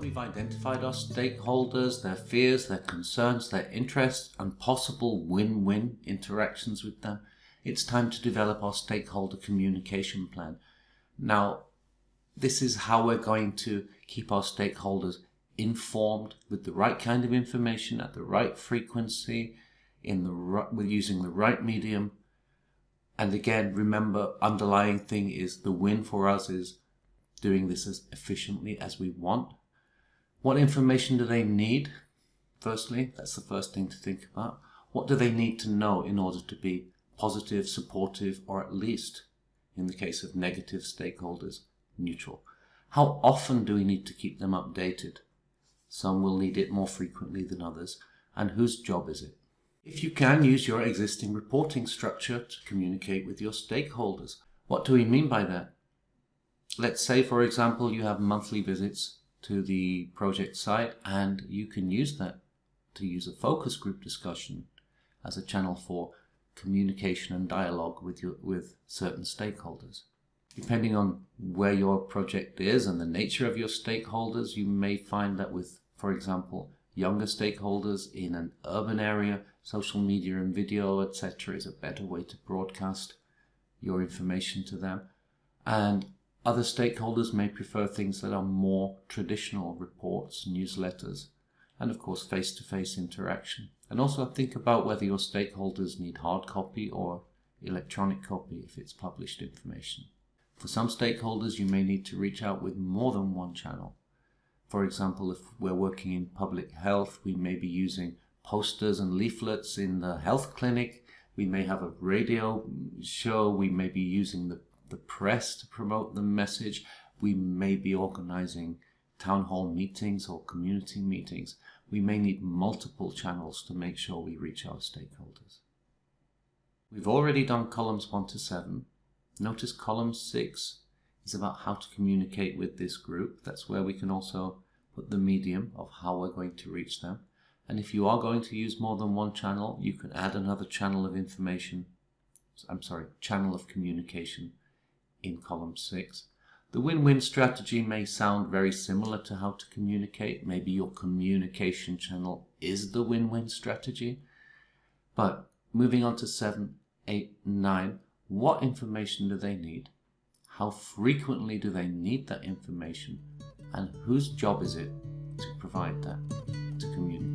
we've identified our stakeholders, their fears, their concerns, their interests, and possible win-win interactions with them, it's time to develop our stakeholder communication plan. Now, this is how we're going to keep our stakeholders informed with the right kind of information at the right frequency, with using the right medium. And again, remember, underlying thing is the win for us is doing this as efficiently as we want. What information do they need? Firstly, that's the first thing to think about. What do they need to know in order to be positive, supportive, or at least, in the case of negative stakeholders, neutral? How often do we need to keep them updated? Some will need it more frequently than others. And whose job is it? If you can, use your existing reporting structure to communicate with your stakeholders. What do we mean by that? Let's say, for example, you have monthly visits to the project site, and you can use that to use a focus group discussion as a channel for communication and dialogue with certain stakeholders. Depending on where your project is and the nature of your stakeholders, you may find that with, for example, younger stakeholders in an urban area, social media and video, etc. is a better way to broadcast your information to them. And other stakeholders may prefer things that are more traditional reports, newsletters, and of course face-to-face interaction. And also think about whether your stakeholders need hard copy or electronic copy if it's published information. For some stakeholders, you may need to reach out with more than one channel. For example, if we're working in public health, we may be using posters and leaflets in the health clinic. We may have a radio show. We may be using the press to promote the message. We may be organizing town hall meetings or community meetings. We may need multiple channels to make sure we reach our stakeholders. We've already done columns 1 to 7. Notice column 6 is about how to communicate with this group. That's where we can also put the medium of how we're going to reach them. And if you are going to use more than one channel, you can add another channel of channel of communication in column 6. The win-win strategy may sound very similar to how to communicate. Maybe your communication channel is the win-win strategy. But moving on to 7, 8, 9, what information do they need? How frequently do they need that information? And whose job is it to provide that, to communicate?